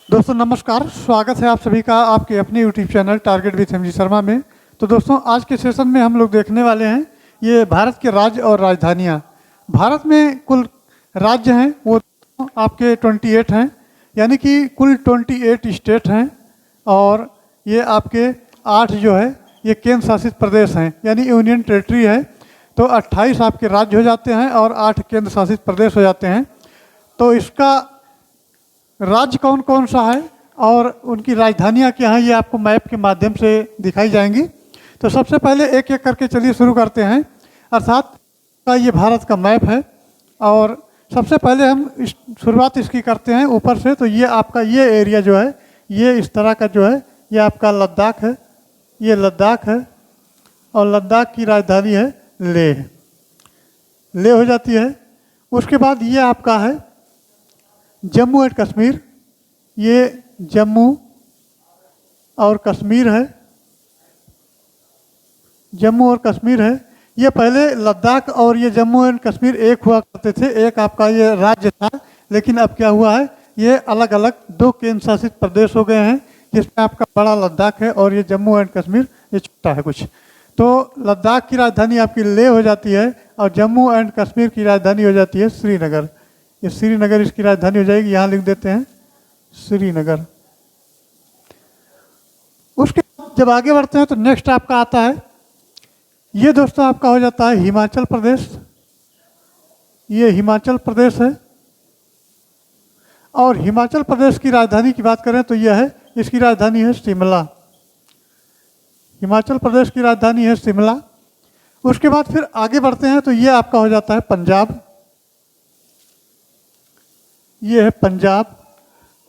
दोस्तों नमस्कार, स्वागत है आप सभी का आपके अपने YouTube channel target with MG Sharma में। तो दोस्तों आज के सेशन में हम लोग देखने वाले हैं ये भारत के राज्य और राजधानियाँ। भारत में कुल राज्य हैं वो आपके 28 हैं, यानी कि कुल 28 स्टेट हैं, और ये आपके 8 जो है ये केंद्र शासित प्रदेश हैं, यानी यूनियन टेरिटरी है। तो 28 आपके राज्य हो जाते हैं और 8 केंद्र शासित प्रदेश हो जाते हैं। तो इसका राज्य कौन कौन सा है और उनकी राजधानियाँ क्या हैं, ये आपको मैप के माध्यम से दिखाई जाएंगी। तो सबसे पहले एक एक करके चलिए शुरू करते हैं। अर्थात का ये भारत का मैप है, और सबसे पहले हम शुरुआत इसकी करते हैं ऊपर से। तो ये आपका ये एरिया जो है ये इस तरह का जो है ये आपका लद्दाख है, ये लद्दाख है, और लद्दाख की राजधानी है लेह, लेह हो जाती है। उसके बाद ये आपका है जम्मू एंड कश्मीर, ये जम्मू और कश्मीर है, जम्मू और कश्मीर है। ये पहले लद्दाख और ये जम्मू एंड कश्मीर एक हुआ करते थे, एक आपका ये राज्य था, लेकिन अब क्या हुआ है ये अलग अलग 2 केंद्र शासित प्रदेश हो गए हैं, जिसमें आपका बड़ा लद्दाख है और ये जम्मू एंड कश्मीर ये छोटा है कुछ। तो लद्दाख की राजधानी आपकी लेह हो जाती है और जम्मू एंड कश्मीर की राजधानी हो जाती है श्रीनगर। ये श्रीनगर इसकी राजधानी हो जाएगी, यहाँ लिख देते हैं श्रीनगर। उसके जब आगे बढ़ते हैं तो नेक्स्ट आपका आता है ये दोस्तों आपका हो जाता है हिमाचल प्रदेश, ये हिमाचल प्रदेश है। और हिमाचल प्रदेश की राजधानी की बात करें तो यह है, इसकी राजधानी है शिमला, हिमाचल प्रदेश की राजधानी है शिमला। उसके बाद फिर आगे बढ़ते हैं तो ये आपका हो जाता है पंजाब, ये है पंजाब,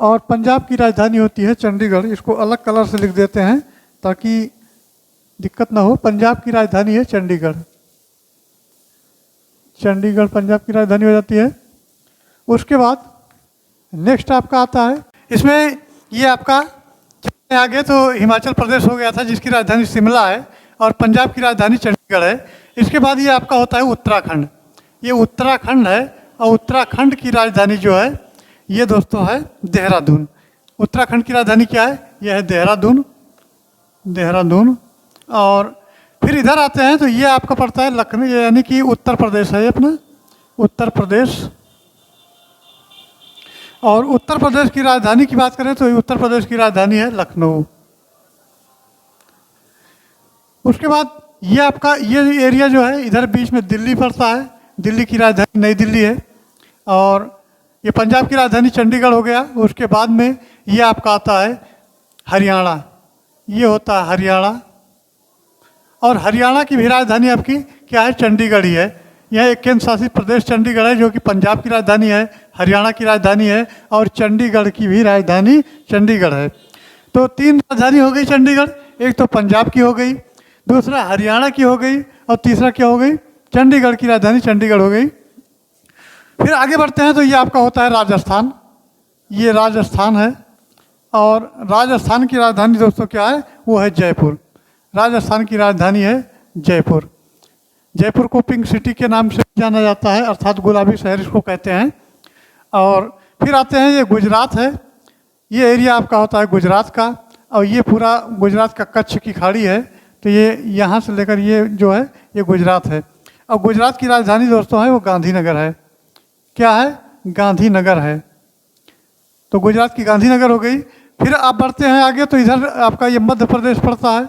और पंजाब की राजधानी होती है चंडीगढ़। इसको अलग कलर से लिख देते हैं ताकि दिक्कत ना हो। पंजाब की राजधानी है चंडीगढ़, चंडीगढ़ पंजाब की राजधानी हो जाती है। उसके बाद नेक्स्ट आपका आता है, इसमें ये आपका आगे तो हिमाचल प्रदेश हो गया था जिसकी राजधानी शिमला है, और पंजाब की राजधानी चंडीगढ़ है। इसके बाद ये आपका होता है उत्तराखंड, ये उत्तराखंड है, और उत्तराखंड की राजधानी जो है ये दोस्तों है देहरादून। उत्तराखंड की राजधानी क्या है, यह है देहरादून, देहरादून। और फिर इधर आते हैं तो ये आपका पड़ता है लखनऊ, यानी कि उत्तर प्रदेश है ये अपना उत्तर प्रदेश। और उत्तर प्रदेश की राजधानी की बात करें तो उत्तर प्रदेश की राजधानी है लखनऊ। उसके बाद ये आपका ये एरिया जो है इधर बीच में दिल्ली पड़ता है, दिल्ली की राजधानी नई दिल्ली है। और ये पंजाब की राजधानी चंडीगढ़ हो गया। उसके बाद में ये आपका आता है हरियाणा, ये होता है हरियाणा, और हरियाणा की भी राजधानी आपकी क्या है, चंडीगढ़ ही है। यह एक केंद्र शासित प्रदेश चंडीगढ़ है, जो कि पंजाब की राजधानी है, हरियाणा की राजधानी है, और चंडीगढ़ की भी राजधानी चंडीगढ़ है। तो 3 राजधानी हो गई चंडीगढ़, एक तो पंजाब की हो गई, दूसरा हरियाणा की हो गई, और तीसरा क्या हो गई, चंडीगढ़ की राजधानी चंडीगढ़ हो गई। फिर आगे बढ़ते हैं तो ये आपका होता है राजस्थान, ये राजस्थान है, और राजस्थान की राजधानी दोस्तों क्या है, वो है जयपुर। राजस्थान की राजधानी है जयपुर। जयपुर को पिंक सिटी के नाम से जाना जाता है, अर्थात गुलाबी शहर इसको कहते हैं। और फिर आते हैं ये गुजरात है, ये एरिया आपका होता है गुजरात का, और ये पूरा गुजरात का कच्छ की खाड़ी है। तो ये यहाँ से लेकर ये जो है ये गुजरात है। और गुजरात की राजधानी दोस्तों है वो गांधीनगर है, क्या है, गांधीनगर है। तो गुजरात की गांधीनगर हो गई। फिर आप बढ़ते हैं आगे तो इधर आपका ये मध्य प्रदेश पड़ता है,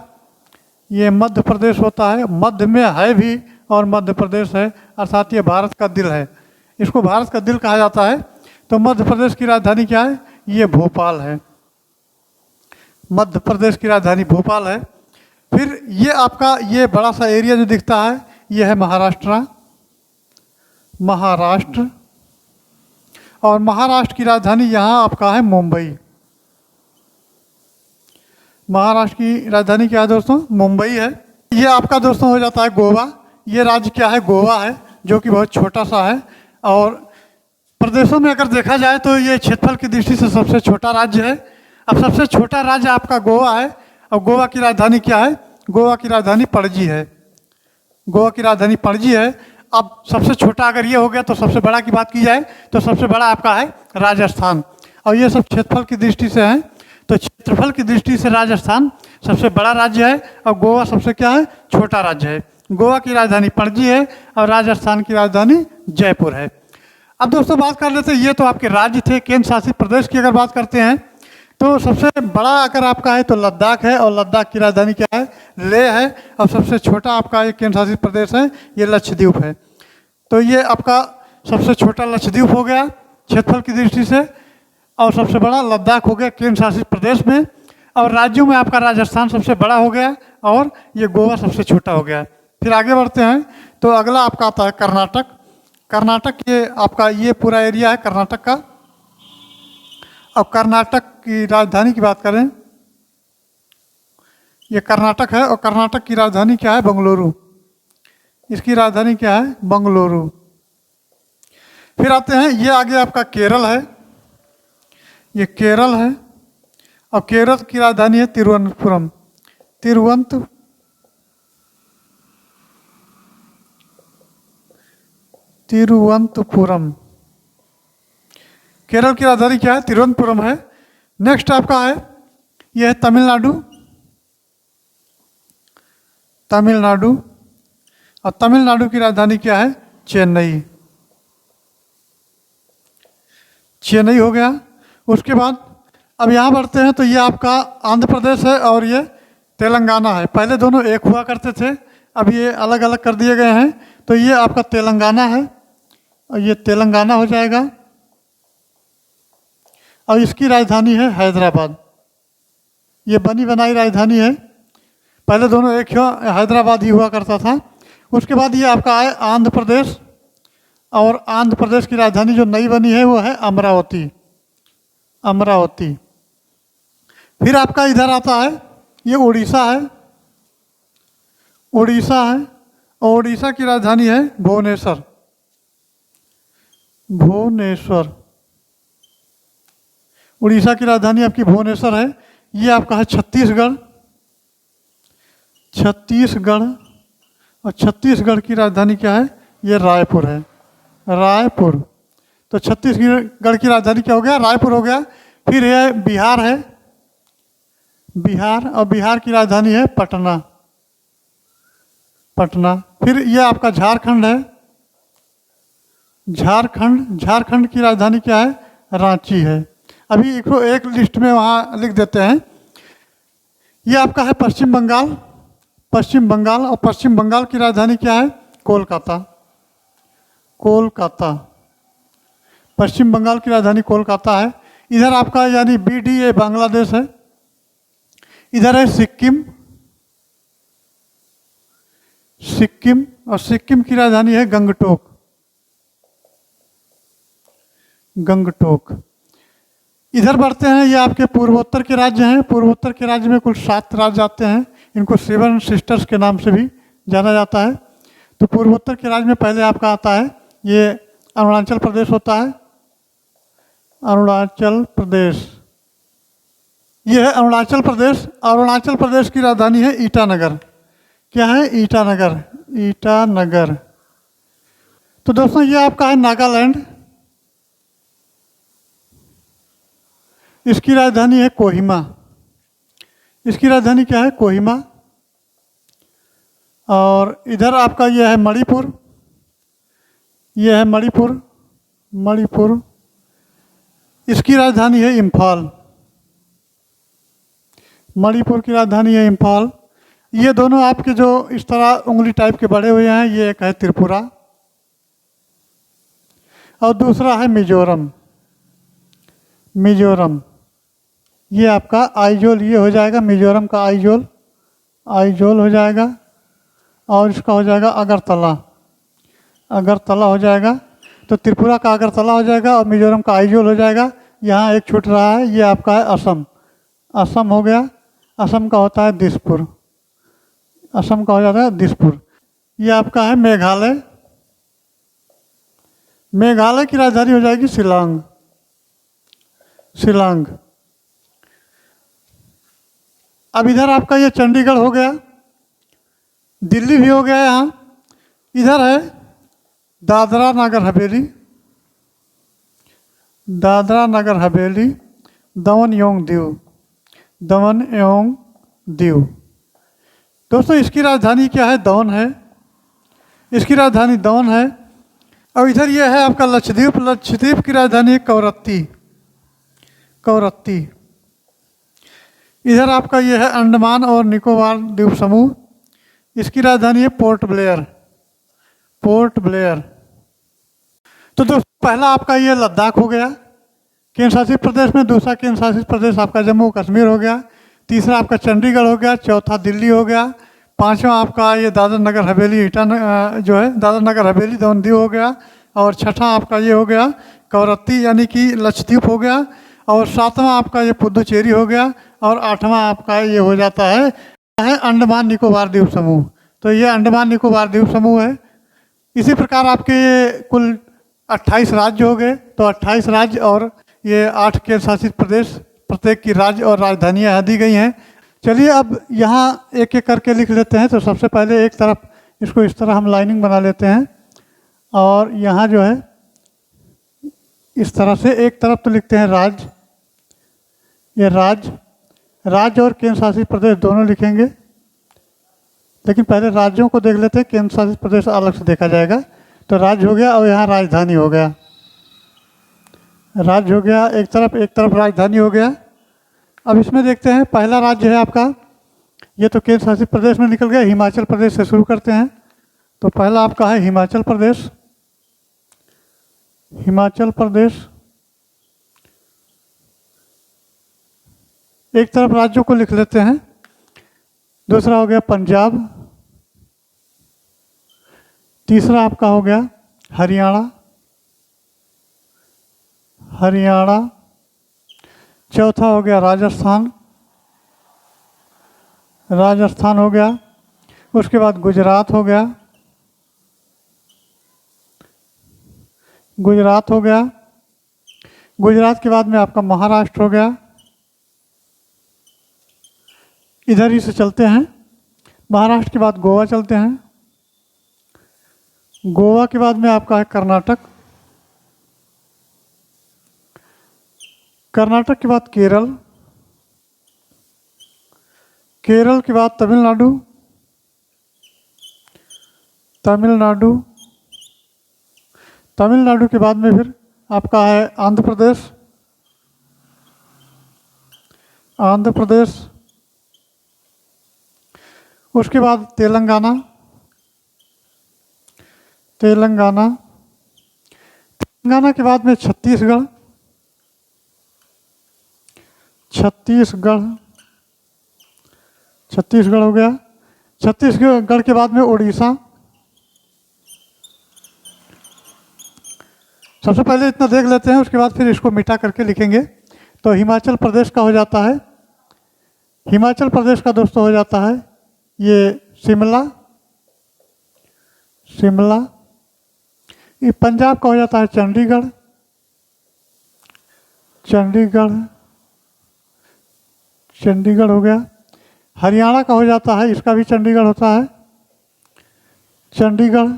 ये मध्य प्रदेश होता है, मध्य में है भी और मध्य प्रदेश है, अर्थात ये भारत का दिल है, इसको भारत का दिल कहा जाता है। तो मध्य प्रदेश की राजधानी क्या है, ये भोपाल है, मध्य प्रदेश की राजधानी भोपाल है। फिर ये आपका ये बड़ा सा एरिया जो दिखता है ये है महाराष्ट्र, महाराष्ट्र, और महाराष्ट्र की राजधानी यहाँ आपका है मुंबई। महाराष्ट्र की राजधानी क्या है दोस्तों, मुंबई है। ये आपका दोस्तों हो जाता है गोवा, ये राज्य क्या है, गोवा है, जो कि बहुत छोटा सा है। और प्रदेशों में अगर देखा जाए तो ये क्षेत्रफल की दृष्टि से सबसे छोटा राज्य है। अब सबसे छोटा राज्य आपका गोवा है, और गोवा की राजधानी क्या है, गोवा की राजधानी पणजी है, गोवा की राजधानी पणजी है। अब सबसे छोटा अगर ये हो गया तो सबसे बड़ा की बात की जाए तो सबसे बड़ा आपका है राजस्थान। और ये सब क्षेत्रफल की दृष्टि से हैं। तो क्षेत्रफल की दृष्टि से राजस्थान सबसे बड़ा राज्य है और गोवा सबसे क्या है, छोटा राज्य है। गोवा की राजधानी पणजी है और राजस्थान की राजधानी जयपुर है। अब दोस्तों बात कर लेते हैं, ये तो आपके राज्य थे। केंद्र शासित प्रदेश की अगर बात करते हैं तो सबसे बड़ा अगर आपका है तो लद्दाख है और लद्दाख की राजधानी क्या है, लेह है। और सबसे छोटा आपका ये केंद्र शासित प्रदेश है, ये लक्षद्वीप है। तो ये आपका सबसे छोटा लक्षद्वीप हो गया क्षेत्रफल की दृष्टि से, और सबसे बड़ा लद्दाख हो गया केंद्र शासित प्रदेश में। और राज्यों में आपका राजस्थान सबसे बड़ा हो गया और ये गोवा सबसे छोटा हो गया। फिर आगे बढ़ते हैं तो अगला आपका आता है कर्नाटक। कर्नाटक ये आपका ये पूरा एरिया है कर्नाटक का। अब कर्नाटक की राजधानी की बात करें, ये कर्नाटक है और कर्नाटक की राजधानी क्या है, बंगलुरु। इसकी राजधानी क्या है, बंगलुरु। फिर आते हैं, ये आगे आपका केरल है, ये केरल है और केरल की राजधानी है तिरुवनंतपुरम। तिरुवनंतपुरम केरल की राजधानी क्या है, तिरुवनंतपुरम है। नेक्स्ट आपका है, यह है तमिलनाडु। तमिलनाडु और तमिलनाडु की राजधानी क्या है, चेन्नई। चेन्नई हो गया। उसके बाद अब यहाँ बढ़ते हैं तो ये आपका आंध्र प्रदेश है और ये तेलंगाना है। पहले दोनों एक हुआ करते थे, अब ये अलग अलग कर दिए गए हैं। तो ये आपका तेलंगाना है और ये तेलंगाना हो जाएगा और इसकी राजधानी है हैदराबाद। ये बनी बनाई राजधानी है, पहले दोनों एक हैदराबाद ही हुआ करता था। उसके बाद ये आपका है आंध्र प्रदेश और आंध्र प्रदेश की राजधानी जो नई बनी है वो है अमरावती। अमरावती। फिर आपका इधर आता है, ये उड़ीसा है। उड़ीसा है और उड़ीसा की राजधानी है भुवनेश्वर। भुवनेश्वर। उड़ीसा की राजधानी आपकी भुवनेश्वर है। ये आपका है छत्तीसगढ़। छत्तीसगढ़ और छत्तीसगढ़ की राजधानी क्या है, ये रायपुर है। रायपुर। तो छत्तीसगढ़ की राजधानी क्या हो गया, रायपुर हो गया। फिर यह बिहार है, बिहार और बिहार की राजधानी है पटना। पटना। फिर यह आपका झारखंड है। झारखंड। झारखंड की राजधानी क्या है, रांची है। अभी एक लिस्ट में वहाँ लिख देते हैं। ये आपका है पश्चिम बंगाल। पश्चिम बंगाल और पश्चिम बंगाल की राजधानी क्या है, कोलकाता। कोलकाता। पश्चिम बंगाल की राजधानी कोलकाता है। इधर आपका यानी BDA बांग्लादेश है। इधर है सिक्किम। सिक्किम और सिक्किम की राजधानी है गंगटोक। गंगटोक। इधर बढ़ते हैं, ये आपके पूर्वोत्तर के राज्य हैं। पूर्वोत्तर के राज्य में कुल 7 राज्य आते हैं। इनको 7 सिस्टर्स के नाम से भी जाना जाता है। तो पूर्वोत्तर के राज्य में पहले आपका आता है ये अरुणाचल प्रदेश होता है। अरुणाचल प्रदेश। ये है अरुणाचल प्रदेश। अरुणाचल प्रदेश की राजधानी है ईटानगर। क्या है, ईटानगर। ईटानगर। तो दोस्तों ये आपका है नागालैंड। इसकी राजधानी है कोहिमा। इसकी राजधानी क्या है, कोहिमा। और इधर आपका यह है मणिपुर। यह है मणिपुर। मणिपुर। इसकी राजधानी है इम्फाल। मणिपुर की राजधानी है इम्फाल। ये दोनों आपके जो इस तरह उंगली टाइप के बड़े हुए हैं, ये एक है त्रिपुरा और दूसरा है मिजोरम। मिजोरम। ये आपका आइजोल ये हो जाएगा, मिजोरम का आइजोल। आइजोल हो जाएगा और इसका हो जाएगा अगरतला। अगरतला हो जाएगा। तो त्रिपुरा का अगरतला हो जाएगा और मिजोरम का आइजोल हो जाएगा। यहाँ एक छूट रहा है, ये आपका है असम। असम हो गया। असम का होता है दिसपुर। असम का हो जाता है दिसपुर। ये आपका है मेघालय। मेघालय की राजधानी हो जाएगी शिलांग। शिलांग। अब इधर आपका ये चंडीगढ़ हो गया। दिल्ली भी हो गया यहाँ। इधर है दादरा नगर हवेली। दादरा नगर हवेली, दमन एवं दीव, दमन एवं दीव। दोस्तों इसकी राजधानी क्या है? दमन है, इसकी राजधानी दमन है। और इधर ये है आपका लक्षद्वीप, लक्षद्वीप की राजधानी है कवरत्ती, कवरत्ती। इधर आपका ये है अंडमान और निकोबार द्वीप समूह, इसकी राजधानी है पोर्ट ब्लेयर, पोर्ट ब्लेयर। तो दोस्तों पहला आपका ये लद्दाख हो गया केंद्र शासित प्रदेश में, दूसरा केंद्र शासित प्रदेश आपका जम्मू कश्मीर हो गया, तीसरा आपका चंडीगढ़ हो गया, चौथा दिल्ली हो गया, पांचवा आपका ये दादर नगर हवेली जो है दादर नगर हवेली दमन दीव हो गया, और छठा आपका ये हो गया कवरत्ती यानी कि लक्षद्वीप हो गया, और सातवां आपका ये पुदुचेरी हो गया, और आठवां आपका ये हो जाता है अंडमान निकोबार द्वीप समूह। तो ये अंडमान निकोबार द्वीप समूह है। इसी प्रकार आपके ये कुल 28 राज्य हो गए। तो 28 राज्य और ये 8 केंद्र शासित प्रदेश, प्रत्येक की राज्य और राजधानियाँ यहाँ दी गई हैं। चलिए अब यहाँ एक एक करके लिख लेते हैं। तो सबसे पहले एक तरफ इसको इस तरह हम लाइनिंग बना लेते हैं, और यहाँ जो है इस तरह से एक तरफ तो लिखते हैं राज्य, ये राज्य और केंद्र शासित प्रदेश दोनों लिखेंगे, लेकिन पहले राज्यों को देख लेते हैं, केंद्र शासित प्रदेश अलग से देखा जाएगा। तो राज्य हो गया और यहाँ राजधानी हो गया, राज्य हो गया एक तरफ राजधानी हो गया। अब इसमें देखते हैं पहला राज्य है आपका, ये तो केंद्र शासित प्रदेश में निकल गया, हिमाचल प्रदेश से शुरू करते हैं। तो पहला आपका है हिमाचल प्रदेश, हिमाचल प्रदेश। एक तरफ राज्यों को लिख लेते हैं। दूसरा हो गया पंजाब, तीसरा आपका हो गया हरियाणा, हरियाणा। चौथा हो गया राजस्थान, राजस्थान हो गया। उसके बाद गुजरात हो गया, गुजरात हो गया। गुजरात के बाद में आपका महाराष्ट्र हो गया। इधर ही से चलते हैं, महाराष्ट्र के बाद गोवा चलते हैं, गोवा के बाद में आपका है कर्नाटक, कर्नाटक के बाद केरल, केरल के बाद तमिलनाडु, तमिलनाडु, तमिलनाडु के बाद में फिर आपका है आंध्र प्रदेश, आंध्र प्रदेश। उसके बाद तेलंगाना, तेलंगाना, तेलंगाना के बाद में छत्तीसगढ़, छत्तीसगढ़, छत्तीसगढ़ हो गया। छत्तीसगढ़ के बाद में उड़ीसा। सबसे पहले इतना देख लेते हैं, उसके बाद फिर इसको मिटा करके लिखेंगे। तो हिमाचल प्रदेश का हो जाता है, हिमाचल प्रदेश का दोस्तों हो जाता है ये शिमला, शिमला। ये पंजाब का हो जाता है चंडीगढ़, चंडीगढ़, चंडीगढ़ हो गया। हरियाणा का हो जाता है, इसका भी चंडीगढ़ होता है, चंडीगढ़।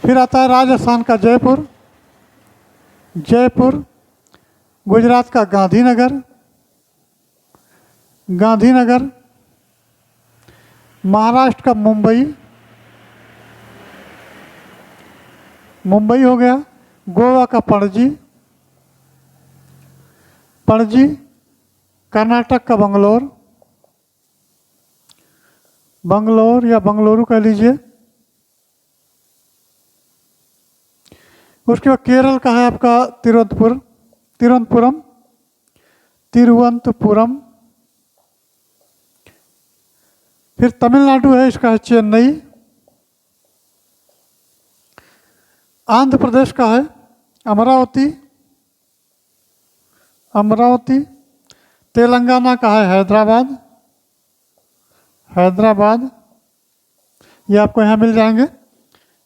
फिर आता है राजस्थान का जयपुर, जयपुर। गुजरात का गांधीनगर, गांधीनगर। महाराष्ट्र का मुंबई, मुंबई हो गया। गोवा का पणजी, पणजी। कर्नाटक का बंगलोर, बंगलोर या बंगलुरु कह लीजिए। उसके बाद केरल का है आपका तिरुवनंतपुरम, तिरुवनंतपुरम, तिरुवनंतपुरम। फिर तमिलनाडु है, इसका है चेन्नई। आंध्र प्रदेश का है अमरावती, अमरावती। तेलंगाना का है हैदराबाद, हैदराबाद। ये आपको यहाँ मिल जाएंगे।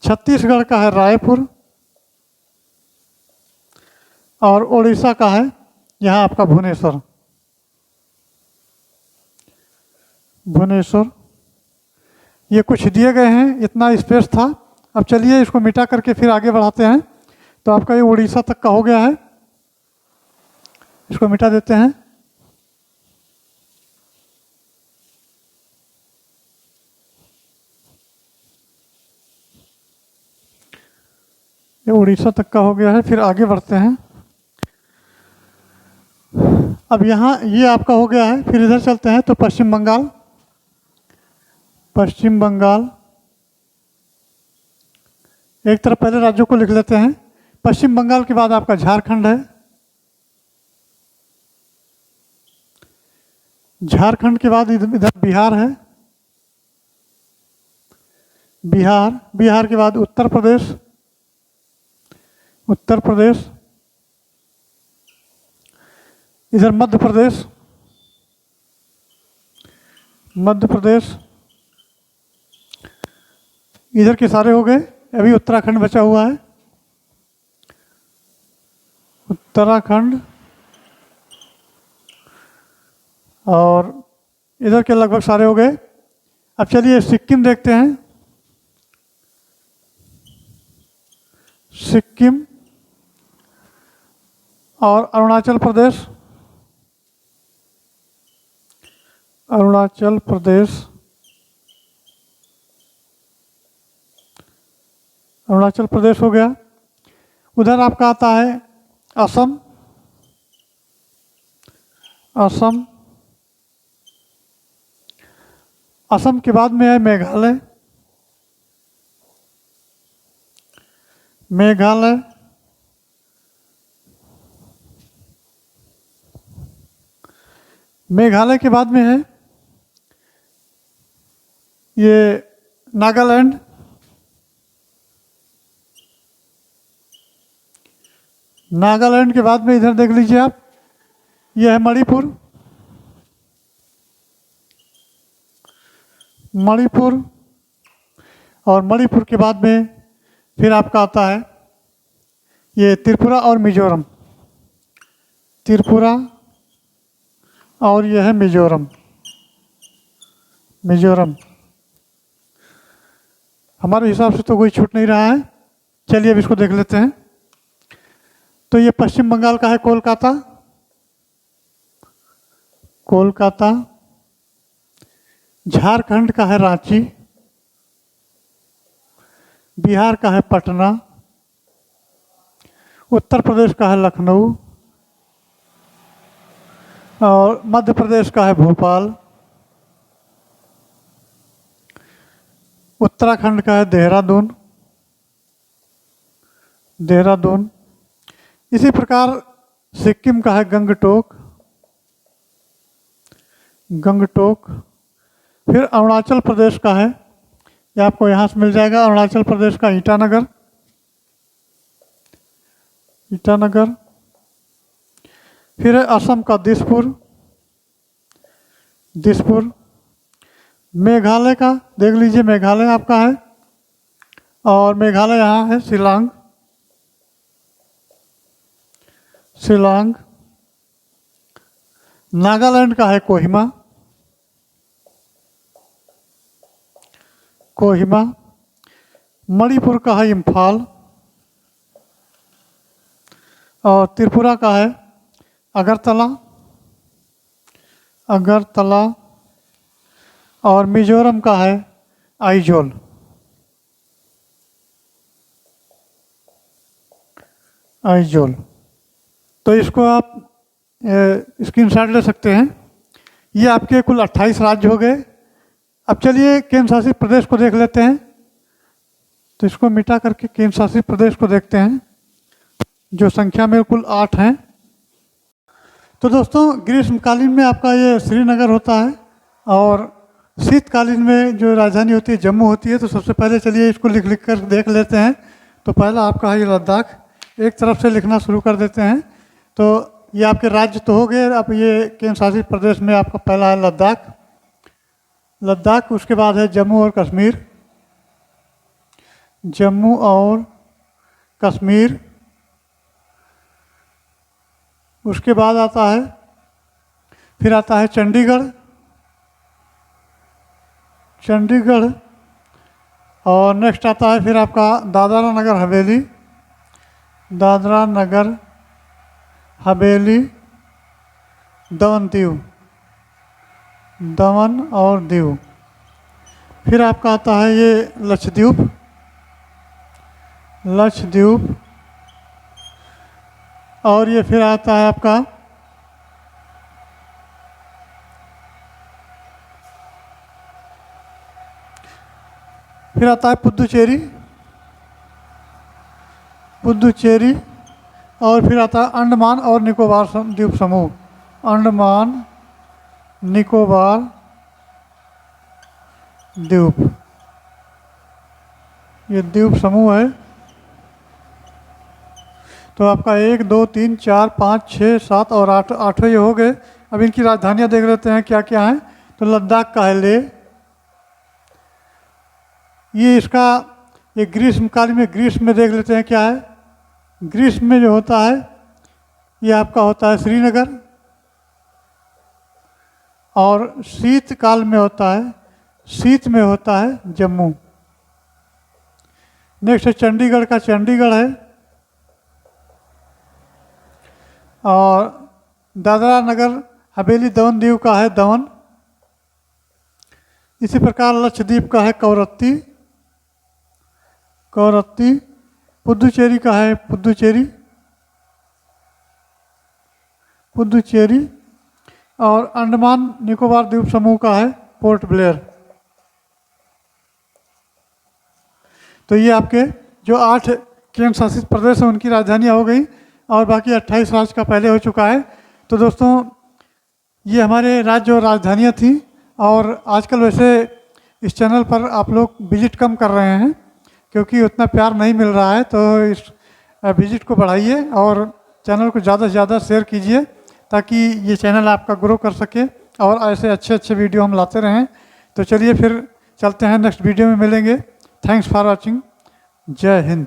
छत्तीसगढ़ का है रायपुर, और उड़ीसा का है यहाँ आपका भुवनेश्वर, भुवनेश्वर। ये कुछ दिए गए हैं, इतना स्पेस था। अब चलिए इसको मिटा करके फिर आगे बढ़ाते हैं। तो आपका ये उड़ीसा तक का हो गया है। इसको मिटा देते हैं। ये उड़ीसा तक का हो गया है। फिर आगे बढ़ते हैं। अब यहाँ ये आपका हो गया है। फिर इधर चलते हैं तो पश्चिम बंगाल। पश्चिम बंगाल एक तरफ पहले राज्यों को लिख लेते हैं। पश्चिम बंगाल के बाद आपका झारखंड है। झारखंड के बाद इधर बिहार है। बिहार के बाद उत्तर प्रदेश। उत्तर प्रदेश, इधर मध्य प्रदेश। मध्य प्रदेश, इधर के सारे हो गए। अभी उत्तराखंड बचा हुआ है। उत्तराखंड और इधर के लगभग सारे हो गए। अब चलिए सिक्किम देखते हैं। सिक्किम और अरुणाचल प्रदेश। अरुणाचल प्रदेश, अरुणाचल प्रदेश हो गया। उधर आपका आता है असम। असम, असम के बाद में है मेघालय। मेघालय, मेघालय के बाद में है ये नागालैंड। नागालैंड के बाद में इधर देख लीजिए आप, यह है मणिपुर। मणिपुर और मणिपुर के बाद में फिर आपका आता है ये त्रिपुरा और मिजोरम। त्रिपुरा और यह है मिजोरम। मिजोरम हमारे हिसाब से तो कोई छूट नहीं रहा है। चलिए अब इसको देख लेते हैं। तो ये पश्चिम बंगाल का है कोलकाता। कोलकाता, झारखंड का है रांची। बिहार का है पटना। उत्तर प्रदेश का है लखनऊ और मध्य प्रदेश का है भोपाल। उत्तराखंड का है देहरादून। देहरादून, इसी प्रकार सिक्किम का है गंगटोक। गंगटोक, फिर अरुणाचल प्रदेश का है, ये आपको यहाँ से मिल जाएगा, अरुणाचल प्रदेश का ईटानगर। ईटानगर, फिर है असम का दिसपुर। दिसपुर, मेघालय का देख लीजिए, मेघालय आपका है और मेघालय यहाँ है शिलांग। शिलांग, नागालैंड का है कोहिमा। कोहिमा, मणिपुर का है इम्फाल और त्रिपुरा का है अगरतला। अगरतला और मिजोरम का है आइजोल। आइजोल, तो इसको आप स्क्रीनशॉट ले सकते हैं। ये आपके कुल 28 राज्य हो गए। अब चलिए केंद्र शासित प्रदेश को देख लेते हैं। तो इसको मिटा करके केंद्र शासित प्रदेश को देखते हैं, जो संख्या में कुल 8 हैं। तो दोस्तों, ग्रीष्मकालीन में आपका ये श्रीनगर होता है और शीतकालीन में जो राजधानी होती है जम्मू होती है। तो सबसे पहले चलिए इसको लिख लिख कर देख लेते हैं। तो पहला आपका है ये लद्दाख। एक तरफ से लिखना शुरू कर देते हैं। तो ये आपके राज्य तो हो गए। अब ये केंद्र शासित प्रदेश में आपका पहला है लद्दाख। लद्दाख, उसके बाद है जम्मू और कश्मीर। जम्मू और कश्मीर, उसके बाद आता है, फिर आता है चंडीगढ़। चंडीगढ़ और नेक्स्ट आता है फिर आपका दादरा नगर हवेली। दादरा नगर हवेली दमन दीव, दमन और दीव। फिर आपका आता है ये लक्षद्वीप, लक्षद्वीप। और ये फिर आता है आपका फिर आता है पुदुचेरी, पुदुचेरी। और फिर आता है अंडमान और निकोबार द्वीप समूह, अंडमान निकोबार द्वीप। ये द्वीप समूह है। तो आपका 1 2 3 4 5 6 7 और 8, 8वें ये हो गए। अब इनकी राजधानियां देख लेते हैं क्या क्या हैं। तो लद्दाख का है लेह, ये इसका ये ग्रीष्मकाल में, ग्रीष्म में देख लेते हैं क्या है। ग्रीष्म में जो होता है ये आपका होता है श्रीनगर, और शीतकाल में होता है, शीत में होता है जम्मू। नेक्स्ट है चंडीगढ़ का, चंडीगढ़ है। और दादरा नगर हवेली दमन दीव का है दमन। इसी प्रकार लक्षद्वीप का है कवरत्ती, कवरत्ती। पुदुचेरी का है पुदुचेरी, पुदुचेरी। और अंडमान निकोबार द्वीप समूह का है पोर्ट ब्लेयर। तो ये आपके जो 8 केंद्र शासित प्रदेश हैं उनकी राजधानियाँ हो गई, और बाकी 28 राज्य का पहले हो चुका है। तो दोस्तों ये हमारे राज्य और राजधानियाँ थी। और आजकल वैसे इस चैनल पर आप लोग विजिट कम कर रहे हैं क्योंकि उतना प्यार नहीं मिल रहा है। तो इस विजिट को बढ़ाइए और चैनल को ज़्यादा से ज़्यादा शेयर कीजिए ताकि ये चैनल आपका ग्रो कर सके और ऐसे अच्छे अच्छे वीडियो हम लाते रहें। तो चलिए फिर चलते हैं, नेक्स्ट वीडियो में मिलेंगे। Thanks for watching. जय हिंद।